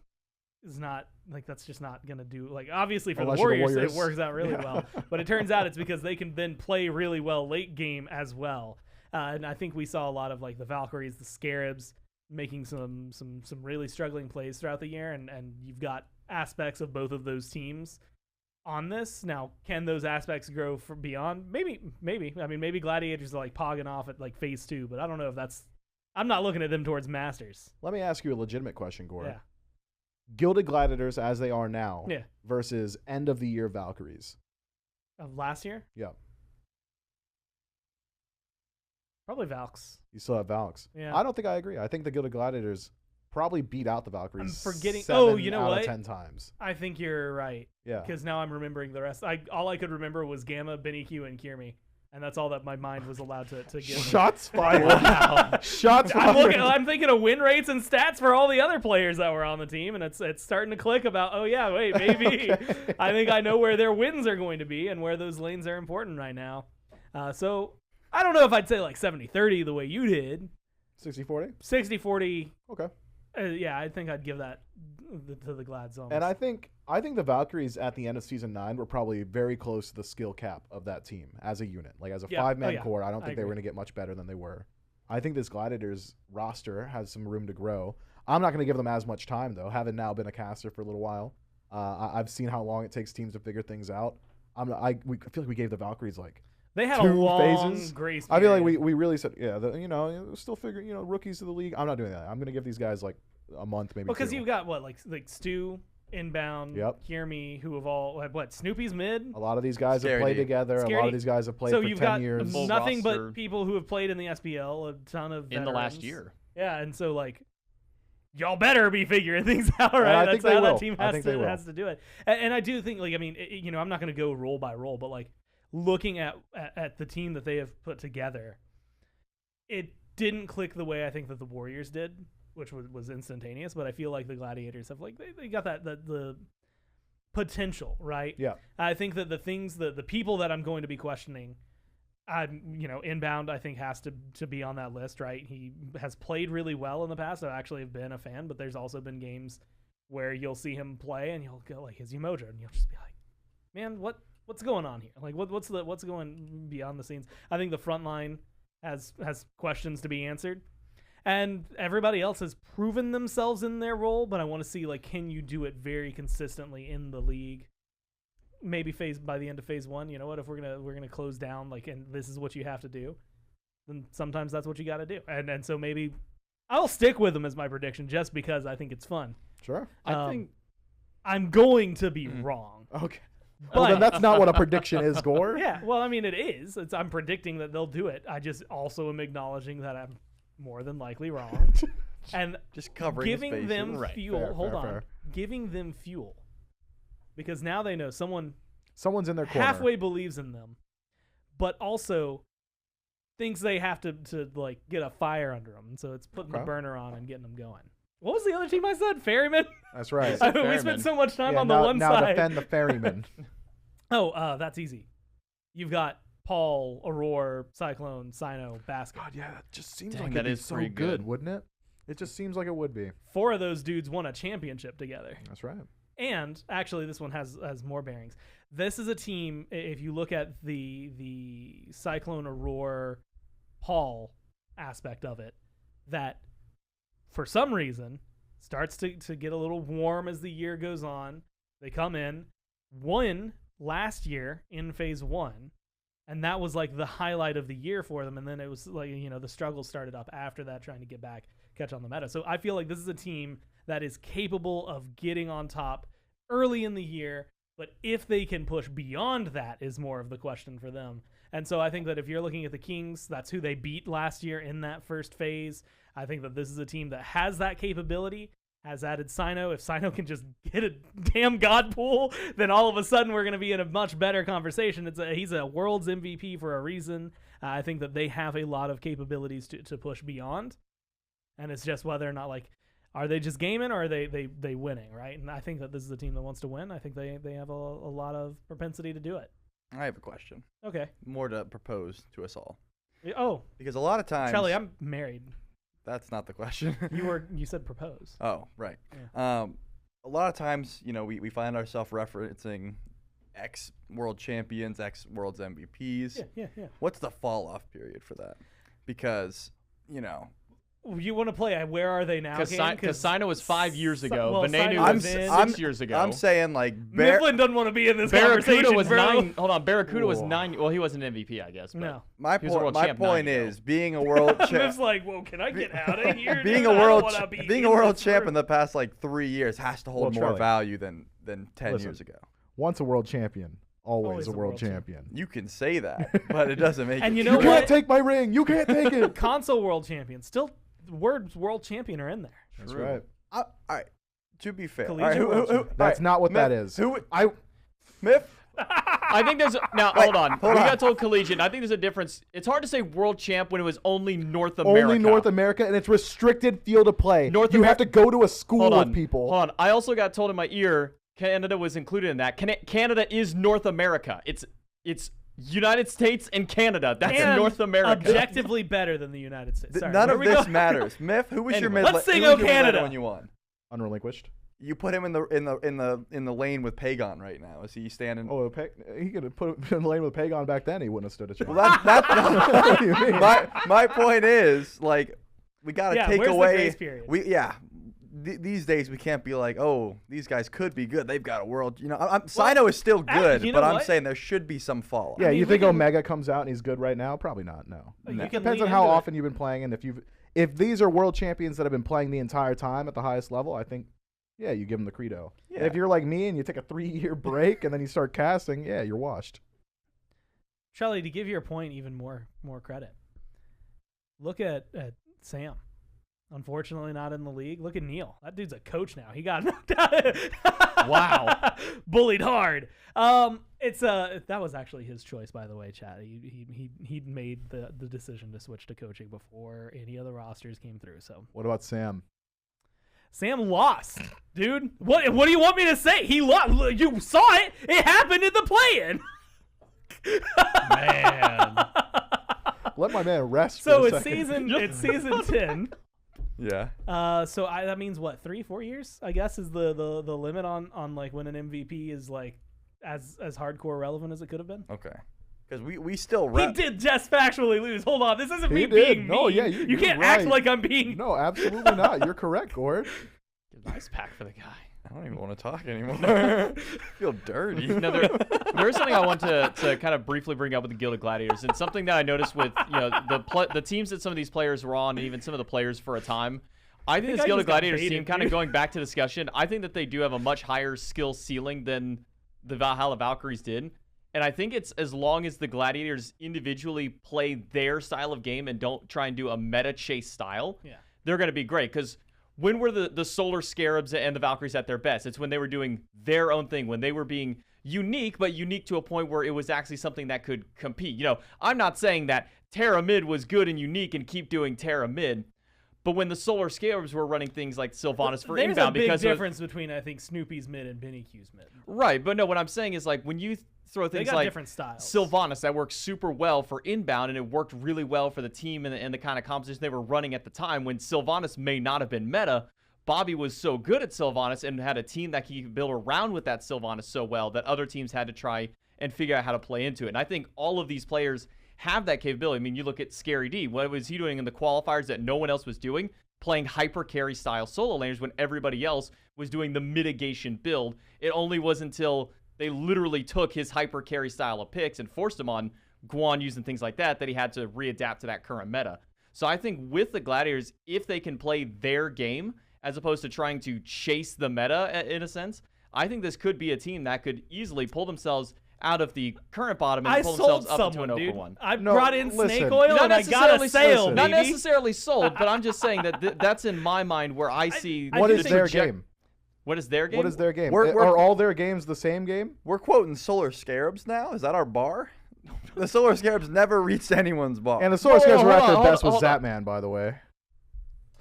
is not like that's just not gonna do like obviously for Unless the you're the Warriors, it Warriors. works out really well. But it turns out it's because they can then play really well late game as well. And I think we saw a lot of like the Valkyries, the Scarabs making some really struggling plays throughout the year, and you've got aspects of both of those teams on this. Now, can those aspects grow for beyond? Maybe. I mean, maybe Gladiators are like pogging off at like phase 2, but I don't know if that's. I'm not looking at them towards Masters. Let me ask you a legitimate question, Gore. Yeah. Gilded Gladiators as they are now Yeah. versus end of the year Valkyries. Of last year? Yeah. Probably Valks. You still have Valks. Yeah. I don't think I agree. I think the Gilded Gladiators probably beat out the Valkyries. I'm forgetting. 7 Oh, you know out what? Of 10 times. I think you're right. Yeah. Because now I'm remembering the rest. All I could remember was Gamma, Benny Q, and Kirmi. And that's all that my mind was allowed to give me. Shots fired. Wow. Shots fired. I'm thinking of win rates and stats for all the other players that were on the team, and it's starting to click about, oh, yeah, wait, maybe. Okay. I think I know where their wins are going to be and where those lanes are important right now. So I don't know if I'd say like 70-30 the way you did. 60-40? 60-40. Okay. Yeah, I think I'd give that to the Glads almost. And I think the Valkyries at the end of Season 9 were probably very close to the skill cap of that team as a unit. Like as a 5-man core, I don't think they were going to get much better than they were. I think this Gladiators roster has some room to grow. I'm not going to give them as much time, though, having now been a caster for a little while. I've seen how long it takes teams to figure things out. I feel like we gave the Valkyries like they had 2 a long phases. grace I feel like period. we really said, still figuring, rookies of the league. I'm not doing that. I'm going to give these guys like a month, maybe. Because 2. you've got what, like Stu, Inbound, Kirmi, who have all what Snoopy's mid. A lot of these guys have played together. A lot of these guys have played for 10 years. So you've got nothing but people who have played in the SPL, a ton of veterans. In the last year. Yeah, and so like y'all better be figuring things out, right? That's how that team has to do it. And I do think, like, I mean, I'm not going to go role by role, but like looking at the team that they have put together, it didn't click the way I think that the Warriors did, which was instantaneous. But I feel like the Gladiators have like they got the potential, right? Yeah. I think that the people that I'm going to be questioning, Inbound I think has to be on that list, right? He has played really well in the past. I actually have been a fan, but there's also been games where you'll see him play and you'll go like, is he Mojo? And you'll just be like, man, what's going on here? Like what's going beyond the scenes? I think the front line has questions to be answered. And everybody else has proven themselves in their role, but I want to see, like, can you do it very consistently in the league? Maybe by the end of phase 1, you know what? If we're gonna close down, like, and this is what you have to do, then sometimes that's what you got to do. And so maybe I'll stick with them as my prediction just because I think it's fun. Sure. I think I'm going to be wrong. Okay. Well, then that's not what a prediction is, Gore. Yeah. Well, I mean, it is. I'm predicting that they'll do it. I just also am acknowledging that I'm more than likely wrong, and just covering giving them fuel. Fair. Giving them fuel, because now they know someone's in their corner. Halfway believes in them, but also thinks they have to like get a fire under them, and so it's putting the burner on and getting them going. What was the other team I said? Ferryman. That's right. We spent so much time on the one now side. Now defend the Ferryman. That's easy. You've got Paul, Aurora, Cyclone, Sino, Basket. God, yeah, that just seems like it'd be so good, wouldn't it? It just seems like it would be. 4 of those dudes won a championship together. That's right. And actually, this one has more bearings. This is a team, if you look at the Cyclone, Aurora, Paul aspect of it, that for some reason starts to get a little warm as the year goes on. They come in, won last year in phase 1. And that was like the highlight of the year for them. And then it was like, the struggle started up after that, trying to get back, catch on the meta. So I feel like this is a team that is capable of getting on top early in the year. But if they can push beyond that is more of the question for them. And so I think that if you're looking at the Kings, that's who they beat last year in that first phase. I think that this is a team that has that capability. Has added Sino. If Sino can just get a damn God pool, then all of a sudden we're going to be in a much better conversation. He's a world's MVP for a reason. I think that they have a lot of capabilities to push beyond. And it's just whether or not, like, are they just gaming or are they winning, right? And I think that this is a team that wants to win. I think they have a lot of propensity to do it. I have a question. Okay. More to propose to us all. Oh. Because a lot of times... Charlie, I'm married. That's not the question. You said propose. Oh, right. Yeah. a lot of times, we find ourselves referencing X world champions, X world's MVPs. Yeah. What's the fall off period for that? Because, You want to play Where Are They Now? Because Sino was 5 years ago. well, Venenu Sino was was 6 years ago. I'm saying like Mifflin doesn't want to be in this Barracuda conversation, was bro. 9. Hold on, Barracuda was 9. Well, he wasn't an MVP, I guess. But No. My he was a world champ point 9 is being a world champ. Miff's like, whoa, can I get out of here? being dude? a I don't world wanna be being in a world this champ room. in the past like 3 years has to hold more Charlie, value than 10 listen, years ago. Once a world champion, always a world champion. You can say that, but it doesn't make And it you true. know You can't what? take my ring. You can't take it. Console world champion. Still, the words world champion are in there. That's right. All right. To be fair, all Collegiate right, world champion. all That's right, not what Myth, that is. Who? I Myth? I think there's now. Wait, hold on. hold We on. got told collegiate. I think there's a difference. It's hard to say world champ when it was only North America. only North America, and it's restricted field of play. North you Amer- have to go to a school Hold on. of people. Hold on. I also got told in my ear Canada was included in that. Canada is North America. It's United States and Canada. That's And North America. objectively better than the United States. Sorry, None where of we this go? matters. Myth, who was your Anyway. mid? Let's sing who was "Oh your mid-laner Canada" when you won. Unrelinquished. You put him in the lane with Pagon right now. Is he standing? Oh, he could have put him in the lane with Pagon back then. He wouldn't have stood a chance. Well, that's What do you mean? my point is like we gotta Yeah, take where's the away. grace period? These days we can't be like, oh, these guys could be good. They've got a world. Sino is still good, you know but I'm what? saying there should be some fall. Yeah, mean, you we think can- Omega comes out and he's good right now? Probably not. No. You can Depends lean on how into it. often you've been playing, and if these are world champions that have been playing the entire time at the highest level, I think, yeah, you give them the credo. Yeah. If you're like me and you take a 3-year break and then you start casting, yeah, you're washed. Charlie, to give your point even more credit, look at Sam. Unfortunately, not in the league. Look at Neil. That dude's a coach now. He got knocked out. Wow. Bullied hard. That was actually his choice, by the way, Chad. He made the decision to switch to coaching before any of the rosters came through. So What about Sam? Sam lost, dude. What do you want me to say? He lost. You saw it. It happened in the play-in. Man. Let my man rest. So for a it's second. season 10. Yeah. So that means what, 3-4 years? I guess is the limit on like when an MVP is like as hardcore relevant as it could have been. Okay. Because we still He did just factually lose. Hold on, this isn't me He being did. No, mean. yeah, you you're can't right. act like I'm being. No, absolutely not. You're correct, Gord. Nice pack for the guy. I don't even want to talk anymore. I feel dirty. Now, there is something I want to kind of briefly bring up with the Guild of Gladiators, and something that I noticed with the teams that some of these players were on, and even some of the players for a time. I think this Guild of Gladiators team, kind of going back to discussion, I think that they do have a much higher skill ceiling than the Valhalla Valkyries did. And I think it's as long as the Gladiators individually play their style of game and don't try and do a meta chase style, they're going to be great. Because when were the Solar Scarabs and the Valkyries at their best? It's when they were doing their own thing, when they were being unique, but unique to a point where it was actually something that could compete. I'm not saying that Terra Mid was good and unique and keep doing Terra Mid, but when the Solar Scarabs were running things like Sylvanas for inbound, There's a big because difference between, I think, Snoopy's mid and BennyQ's mid. Right, but no, what I'm saying is like when you throw They things got like different styles. Sylvanas that worked super well for inbound, and it worked really well for the team and the kind of composition they were running at the time, when Sylvanas may not have been meta, Bobby was so good at Sylvanas and had a team that he could build around with that Sylvanas so well that other teams had to try and figure out how to play into it. And I think all of these players have that capability. I mean, you look at Scary D. What was he doing in the qualifiers that no one else was doing? Playing hyper carry style solo laners when everybody else was doing the mitigation build. It only was until they literally took his hyper carry style of picks and forced him on Guan using things like that he had to readapt to that current meta. So I think with the Gladiators, if they can play their game as opposed to trying to chase the meta in a sense, I think this could be a team that could easily pull themselves out of the current bottom and pull themselves up into an open one. I brought in snake listen. oil Not and I got a sale, Not baby. necessarily sold, but I'm just saying that that's in my mind where I see. What is their game? What is their game? What is their game? We're- Are all their games the same game? We're quoting Solar Scarabs now. Is that our bar? The Solar Scarabs never reached anyone's bar. And the Solar Scarabs were at their best with hold on. Zapman, by the way.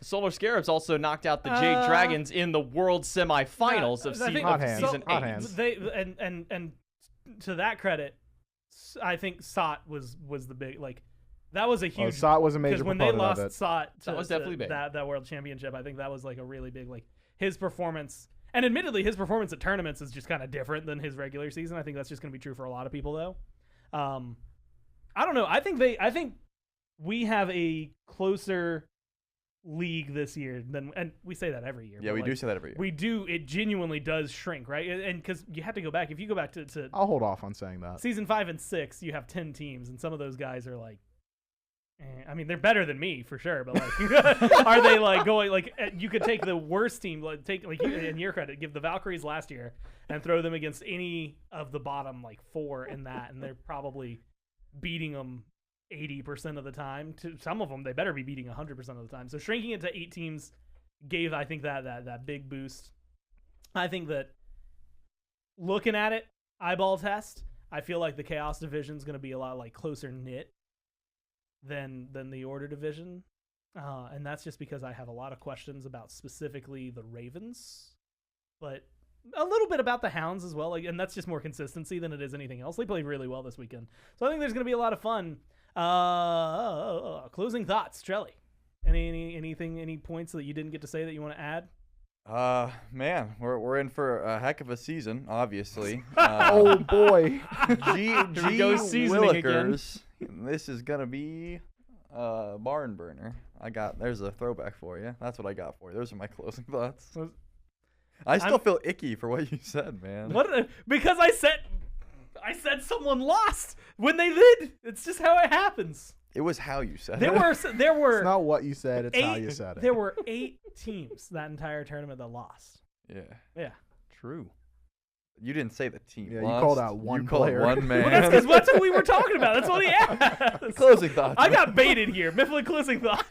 Solar Scarabs also knocked out the Jade Dragons in the World Semifinals of season Hot hands. season Hot 8. hands. They and to that credit, I think Sot was the big, like, that was a huge. Sot was a major because when they proponent of lost it. Sot to That was definitely big. that world championship. I think that was like a really big, like, his performance And admittedly, his performance at tournaments is just kind of different than his regular season. I think that's just going to be true for a lot of people, though. I don't know. I think we have a closer league this year than, and we say that every year. Yeah, we do say that every year. We do. It genuinely does shrink, right? And because you have to go back. If you go back to I'll hold off on saying that. Season 5 and 6, you have 10 teams, and some of those guys are like, I mean, they're better than me for sure, but like, are they like going like? You could take the worst team, like take like in your credit, give the Valkyries last year and throw them against any of the bottom like 4 in that, and they're probably beating them 80% of the time. To some of them, they better be beating 100% of the time. So shrinking it to 8 teams gave, I think, that big boost. I think that looking at it, eyeball test, I feel like the Chaos division is going to be a lot like closer knit than the Order division, and that's just because I have a lot of questions about specifically the Ravens, but a little bit about the Hounds as well. Like, and that's just more consistency than it is anything else. They played really well this weekend, so I think there's going to be a lot of fun. Closing thoughts, Trelly. Any points that you didn't get to say that you want to add? Man, we're in for a heck of a season, obviously. Oh boy, Here we go, seasoning again. This is gonna be barn burner. There's a throwback for you. That's what I got for you. Those are my closing thoughts. I still feel icky for what you said, man. Because I said someone lost when they did. It's just how it happens. It was how you said there it. There were. It's not what you said. It's how you said it. There were 8 teams that entire tournament that lost. Yeah. Yeah. True. You didn't say the team. Yeah, lost. you called out one you called player. One man. Well, that's because that's what we were talking about. That's what he asked. Closing thoughts. I got baited here. Mifflin closing thoughts.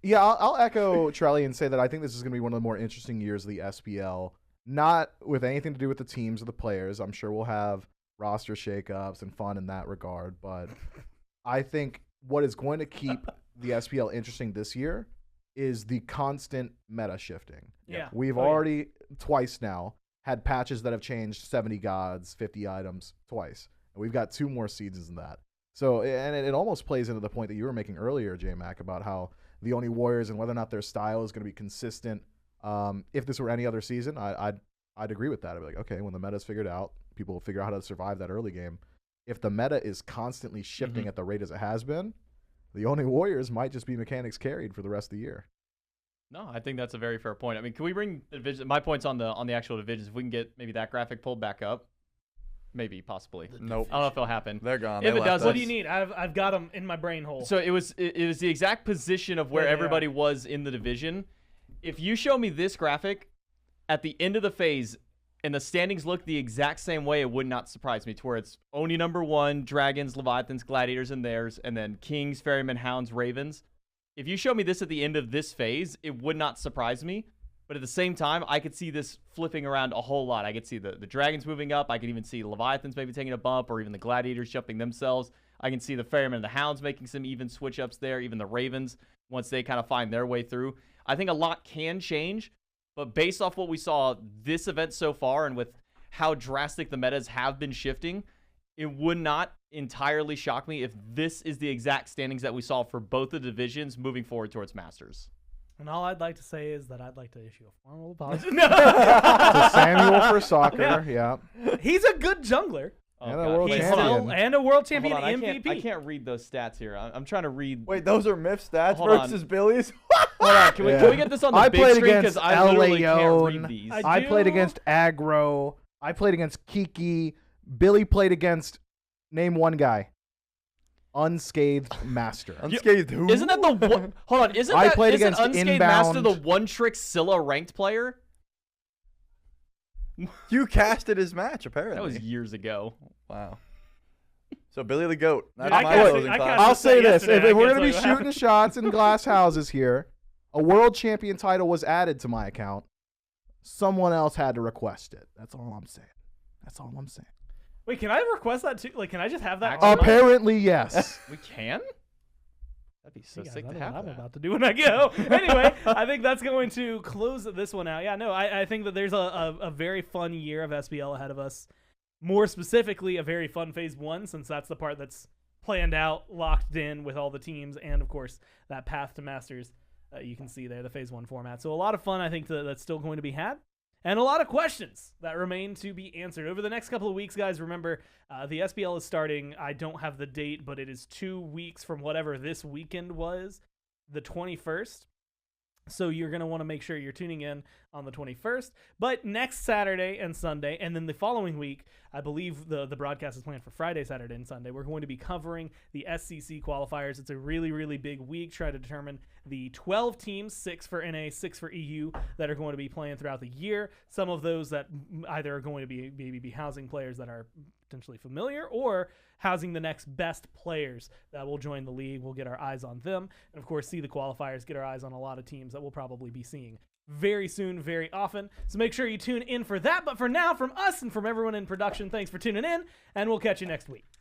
Yeah, I'll echo Trelly and say that I think this is going to be one of the more interesting years of the SPL. Not with anything to do with the teams or the players. I'm sure we'll have roster shakeups and fun in that regard. But I think what is going to keep the SPL interesting this year is the constant meta shifting. Yeah. We've already twice now had patches that have changed 70 gods, 50 items twice. And we've got 2 more seasons in that. So, and it almost plays into the point that you were making earlier, J-Mac, about how the Oni Warriors and whether or not their style is going to be consistent. If this were any other season, I'd agree with that. I'd be like, okay, when the meta's figured out, people will figure out how to survive that early game. If the meta is constantly shifting at the rate as it has been, the Oni Warriors might just be mechanics carried for the rest of the year. No, I think that's a very fair point. I mean, can we bring the division? My point's on the actual divisions. If we can get maybe that graphic pulled back up, maybe, possibly. Nope. I don't know if it'll happen. They're gone. If it does, what do you need? I've got them in my brain hole. So it was the exact position of where everybody was in the division. If you show me this graphic at the end of the phase and the standings look the exact same way, it would not surprise me. To where it's Oni number 1, Dragons, Leviathans, Gladiators, and theirs, and then Kings, Ferrymen, Hounds, Ravens. If you show me this at the end of this phase, it would not surprise me. But at the same time, I could see this flipping around a whole lot. I could see the Dragons moving up. I could even see Leviathans maybe taking a bump, or even the Gladiators jumping themselves. I can see the Ferrymen and the Hounds making some even switch-ups there, even the Ravens, once they kind of find their way through. I think a lot can change, but based off what we saw this event so far and with how drastic the metas have been shifting, it would not entirely shock me if this is the exact standings that we saw for both the divisions moving forward towards Masters. And all I'd like to say is that I'd like to issue a formal apology. To Samuel for soccer, yeah. He's a good jungler. And a world champion. And a world champion Hold on, MVP. I can't read those stats here. I'm trying to read. Wait, those are Myth stats Hold versus on. Billy's? Hold on, can we get this on the big screen? Because I literally can't read these. I played against Aggro. I played against Kiki. Billy played against, name one guy. Unscathed Master. Unscathed who? Isn't that the one? Hold on, isn't Unscathed Master the one-trick Scylla ranked player? You casted his match, apparently. That was years ago. Wow. So Billy the GOAT. That's I my casted- closing I thought. casted- I'll say this. yesterday, If I we're can't going to be tell you what shooting shots in glass houses here, a world champion title was added to my account. Someone else had to request it. That's all I'm saying. That's all I'm saying. Wait, can I request that too? Like, can I just have that? Apparently, yes. We can? That'd be so You guys, sick I to don't know have what I'm that. about to do when I go. Anyway, I think that's going to close this one out. Yeah, no, I think that there's a very fun year of SPL ahead of us. More specifically, a very fun Phase 1, since that's the part that's planned out, locked in with all the teams, and, of course, that path to Masters. you can see there, the Phase 1 format. So a lot of fun, I think, that's still going to be had. And a lot of questions that remain to be answered. Over the next couple of weeks, guys, remember, the SPL is starting. I don't have the date, but it is 2 weeks from whatever this weekend was, the 21st. So you're going to want to make sure you're tuning in on the 21st. But next Saturday and Sunday, and then the following week, I believe the broadcast is planned for Friday, Saturday, and Sunday. We're going to be covering the SCC qualifiers. It's a really, really big week. Try to determine the 12 teams, 6 for NA, 6 for EU, that are going to be playing throughout the year. Some of those that either are going to be housing players that are potentially familiar, or housing the next best players that will join the league. We'll get our eyes on them. And, of course, see the qualifiers, get our eyes on a lot of teams that we'll probably be seeing very soon, very often. So make sure you tune in for that. But for now, from us and from everyone in production, thanks for tuning in, and we'll catch you next week.